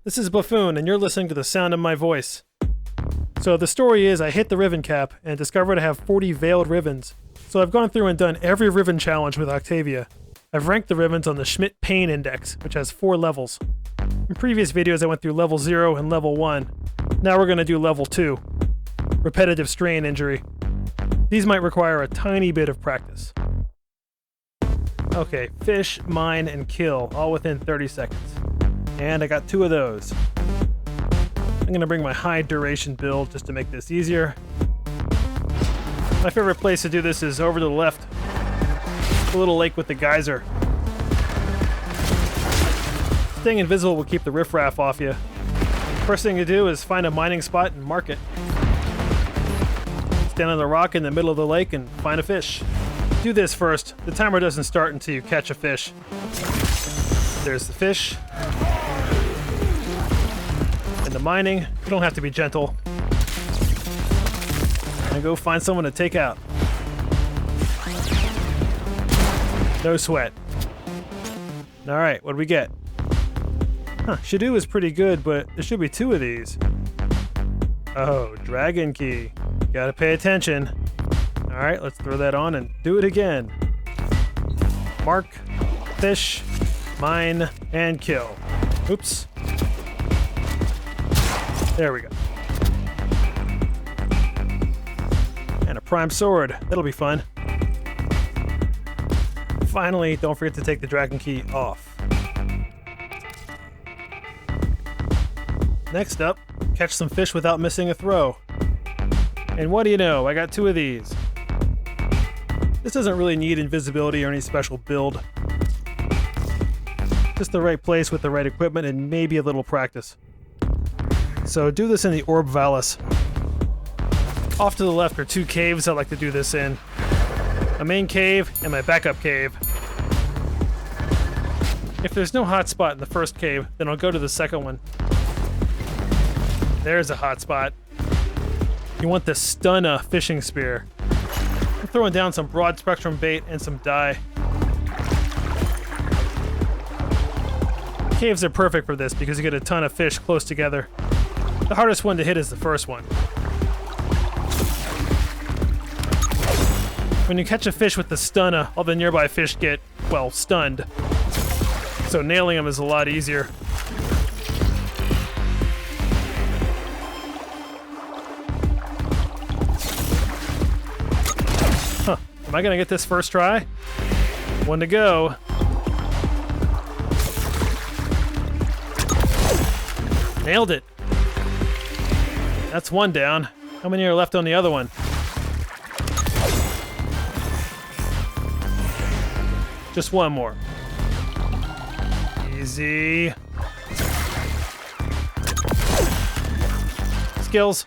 This is Buffoon, and you're listening to the sound of my voice. So the story is I hit the Riven cap and discovered I have 40 veiled Rivens. So I've gone through and done every Riven challenge with Octavia. I've ranked the Rivens on the Schmidt Pain Index, which has 4 levels. In previous videos I went through level 0 and level 1. Now we're going to do level 2. Repetitive strain injury. These might require a tiny bit of practice. Okay, fish, mine, and kill, all within 30 seconds. And I got 2 of those. I'm going to bring my high duration build just to make this easier. My favorite place to do this is over to the left. The little lake with the geyser. Staying invisible will keep the riffraff off you. First thing to do is find a mining spot and mark it. Stand on the rock in the middle of the lake and find a fish. Do this first. The timer doesn't start until you catch a fish. There's the fish. And the mining, you don't have to be gentle. And go find someone to take out. No sweat. Alright, what do we get? Shadoo is pretty good, but there should be 2 of these. Oh, dragon key. Gotta pay attention. Alright, let's throw that on and do it again. Mark, fish, mine, and kill. Oops. There we go. And a prime sword. That'll be fun. Finally, don't forget to take the dragon key off. Next up, catch some fish without missing a throw. And what do you know, I got 2 of these. This doesn't really need invisibility or any special build. Just the right place with the right equipment and maybe a little practice. So do this in the Orb Vallis. Off to the left are 2 caves I like to do this in. A main cave and my backup cave. If there's no hot spot in the first cave, then I'll go to the second one. There's a hot spot. You want the Stunna fishing spear. I'm throwing down some broad spectrum bait and some dye. Caves are perfect for this because you get a ton of fish close together. The hardest one to hit is the first one. When you catch a fish with the Stunna, all the nearby fish get, well, stunned. So nailing them is a lot easier. Am I gonna get this first try? 1 to go. Nailed it. That's 1 down. How many are left on the other one? Just 1 more. Easy. Skills.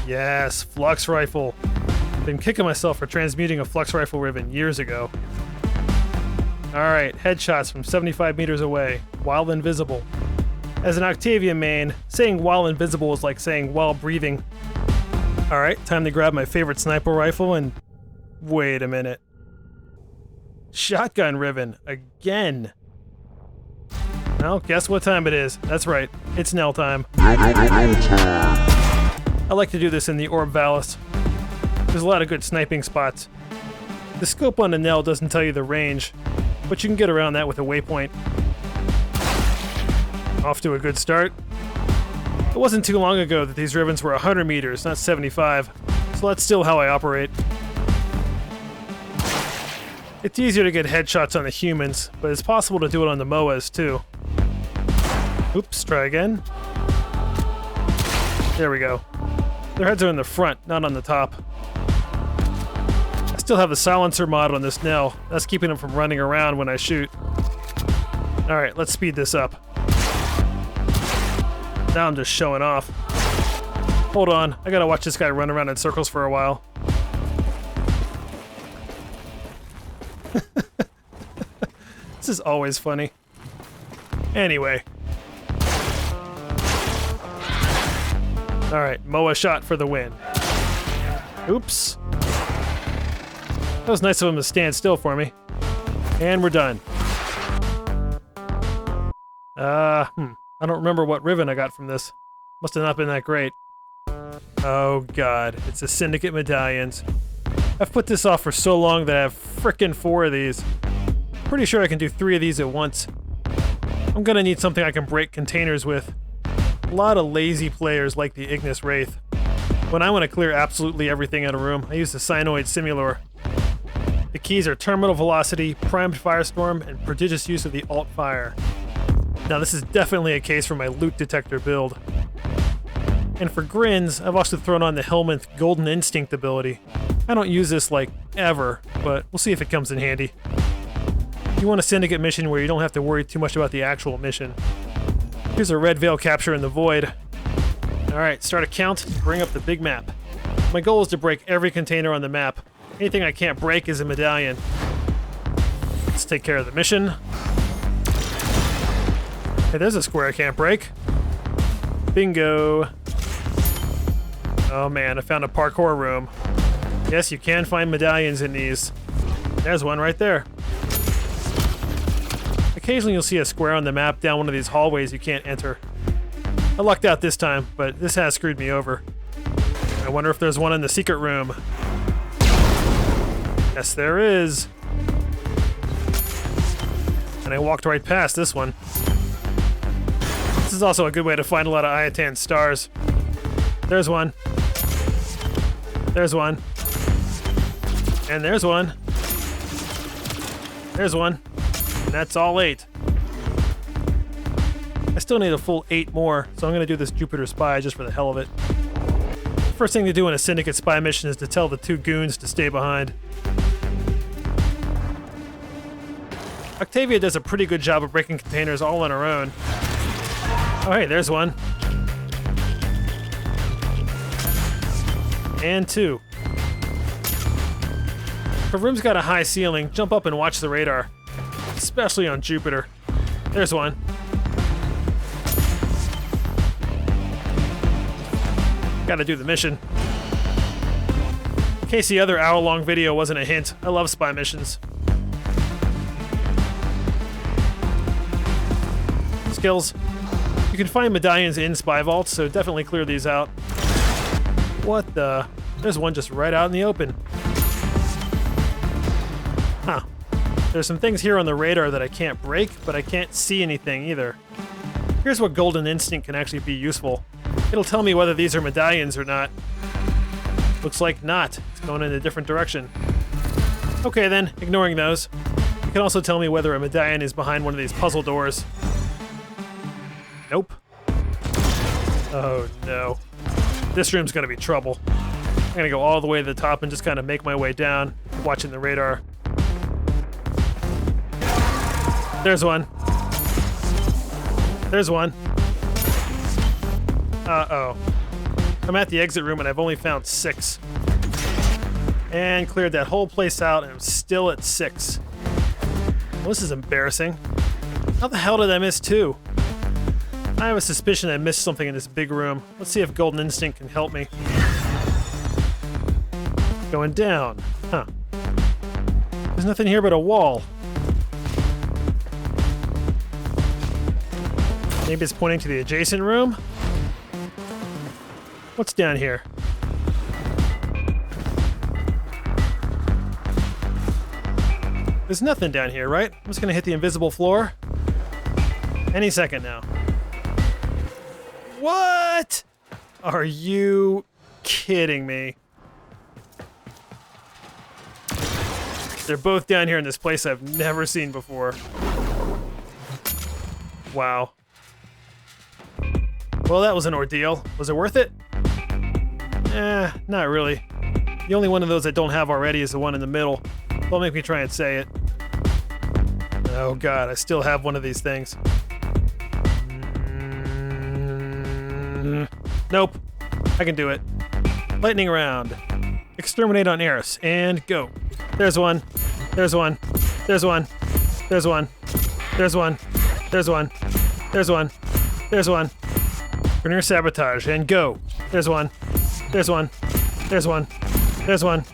Yes, flux rifle. Been kicking myself for transmuting a flux rifle ribbon years ago. Alright, headshots from 75 meters away, while invisible. As an Octavia main, saying while invisible is like saying while breathing. Alright, time to grab my favorite sniper rifle and... wait a minute. Shotgun ribbon, again. Well, guess what time it is. That's right, it's Nell time. I like to do this in the Orb Vallis. There's a lot of good sniping spots. The scope on the Nell doesn't tell you the range, but you can get around that with a waypoint. Off to a good start. It wasn't too long ago that these ribbons were 100 meters, not 75, so that's still how I operate. It's easier to get headshots on the humans, but it's possible to do it on the MOAs too. Oops, try again. There we go. Their heads are in the front, not on the top. I still have the silencer mod on this Nell. That's keeping them from running around when I shoot. Alright, let's speed this up. Now I'm just showing off. Hold on, I gotta watch this guy run around in circles for a while. This is always funny. Anyway. Alright, MOA shot for the win. Oops. That was nice of him to stand still for me. And we're done. I don't remember what Riven I got from this. Must have not been that great. Oh god, it's the syndicate medallions. I've put this off for so long that I have frickin' 4 of these. Pretty sure I can do 3 of these at once. I'm gonna need something I can break containers with. A lot of lazy players like the Ignis Wraith. When I want to clear absolutely everything in a room, I use the Cyanoid Simulor. The keys are Terminal Velocity, Primed Firestorm, and Prodigious use of the Alt Fire. Now this is definitely a case for my loot detector build. And for grins, I've also thrown on the Helminth Golden Instinct ability. I don't use this like ever, but we'll see if it comes in handy. You want a syndicate mission where you don't have to worry too much about the actual mission. Here's a Red Veil capture in the Void. Alright, start a count, bring up the big map. My goal is to break every container on the map. Anything I can't break is a medallion. Let's take care of the mission. Hey, there's a square I can't break. Bingo. Oh man, I found a parkour room. Yes, you can find medallions in these. There's one right there. Occasionally you'll see a square on the map down one of these hallways you can't enter. I lucked out this time, but this has screwed me over. I wonder if there's one in the secret room. Yes, there is. And I walked right past this one. This is also a good way to find a lot of Iatan stars. There's one. There's one. And there's one. There's one. And that's all 8. I still need a full 8 more, so I'm going to do this Jupiter Spy just for the hell of it. The first thing to do in a Syndicate Spy mission is to tell the 2 goons to stay behind. Octavia does a pretty good job of breaking containers all on her own. Oh hey, there's one. And 2. If a room's got a high ceiling, jump up and watch the radar. Especially on Jupiter. There's one. Gotta do the mission. In case the other hour-long video wasn't a hint, I love spy missions. Skills. You can find medallions in spy vaults, so definitely clear these out. What the? There's one just right out in the open. Huh. There's some things here on the radar that I can't break, but I can't see anything either. Here's what Golden Instinct can actually be useful. It'll tell me whether these are medallions or not. Looks like not. It's going in a different direction. Okay then, ignoring those. It can also tell me whether a medallion is behind one of these puzzle doors. Nope. Oh no. This room's gonna be trouble. I'm gonna go all the way to the top and just kind of make my way down, watching the radar. There's one. There's one. Uh-oh. I'm at the exit room and I've only found 6. And cleared that whole place out and I'm still at 6. Well, this is embarrassing. How the hell did I miss 2? I have a suspicion I missed something in this big room. Let's see if Golden Instinct can help me. Going down. Huh. There's nothing here but a wall. Maybe it's pointing to the adjacent room? What's down here? There's nothing down here, right? I'm just gonna hit the invisible floor. Any second now. What? Are you kidding me? They're both down here in this place I've never seen before. Wow. Well, that was an ordeal. Was it worth it? Not really. The only one of those I don't have already is the one in the middle. Don't make me try and say it. Oh god, I still have one of these things. Nope. I can do it. Lightning round. Exterminate on Eris. And go. There's one. There's one. There's one. There's one. There's one. There's one. There's one. There's one. Vernier sabotage. And go. There's one. There's one. There's one. There's one.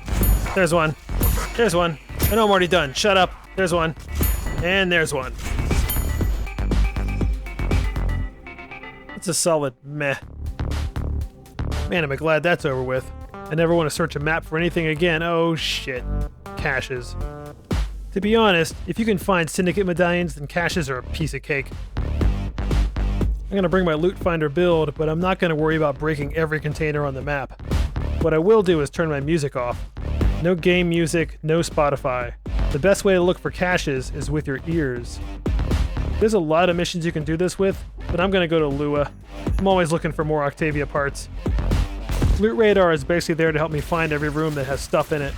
There's one. There's one. I know I'm already done. Shut up. There's one. And there's one. It's a solid meh. Man, am I glad that's over with. I never want to search a map for anything again. Oh shit. Caches. To be honest, if you can find syndicate medallions, then caches are a piece of cake. I'm gonna bring my loot finder build, but I'm not gonna worry about breaking every container on the map. What I will do is turn my music off. No game music, no Spotify. The best way to look for caches is with your ears. There's a lot of missions you can do this with, but I'm gonna go to Lua. I'm always looking for more Octavia parts. Loot radar is basically there to help me find every room that has stuff in it.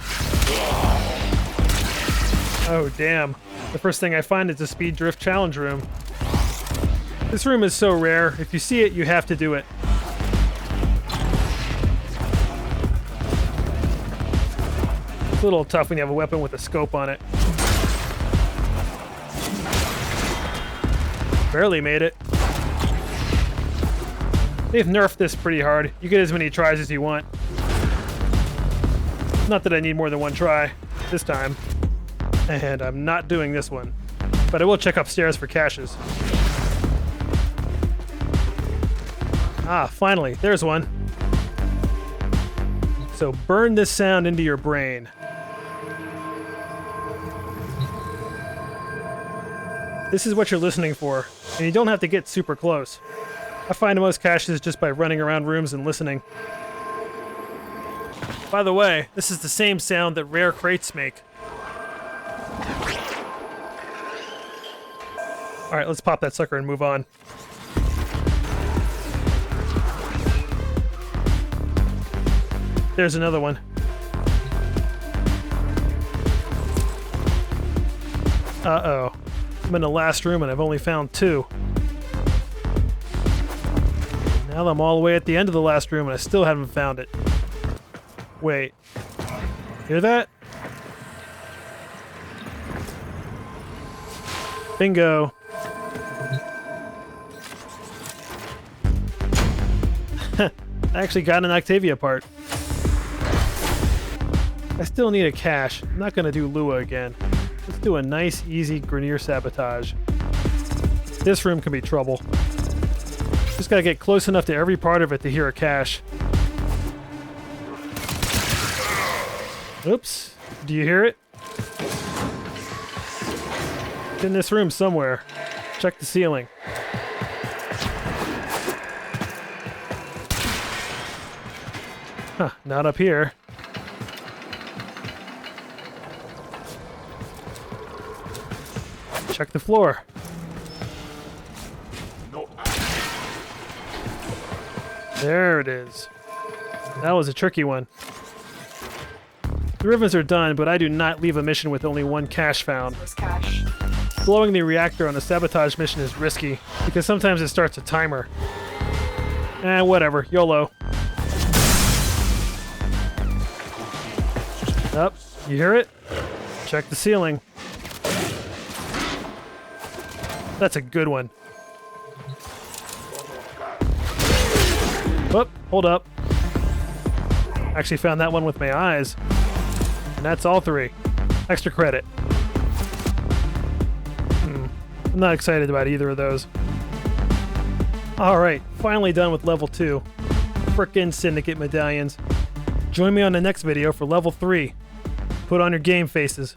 Oh damn. The first thing I find is a speed drift challenge room. This room is so rare, if you see it, you have to do it. It's a little tough when you have a weapon with a scope on it. Barely made it. They've nerfed this pretty hard. You get as many tries as you want. Not that I need more than one try this time. And I'm not doing this one. But I will check upstairs for caches. Ah, finally, there's one. So burn this sound into your brain. This is what you're listening for, and you don't have to get super close. I find most caches just by running around rooms and listening. By the way, this is the same sound that rare crates make. Alright, let's pop that sucker and move on. There's another one. Uh-oh. I'm in the last room and I've only found 2. Now I'm all the way at the end of the last room and I still haven't found it. Wait. Hear that? Bingo. I actually got an Octavia part. I still need a cache. I'm not going to do Lua again. Let's do a nice, easy Grenier sabotage. This room can be trouble. Just gotta get close enough to every part of it to hear a cache. Oops. Do you hear it? It's in this room somewhere. Check the ceiling. Huh, not up here. Check the floor. There it is. That was a tricky one. The Rivens are done, but I do not leave a mission with only one cache found. Blowing the reactor on a sabotage mission is risky, because sometimes it starts a timer. Whatever. YOLO. Up. You hear it? Check the ceiling. That's a good one. Whoop, hold up. Actually found that one with my eyes. And that's all 3. Extra credit. I'm not excited about either of those. Alright, finally done with level 2. Frickin' syndicate medallions. Join me on the next video for level 3. Put on your game faces.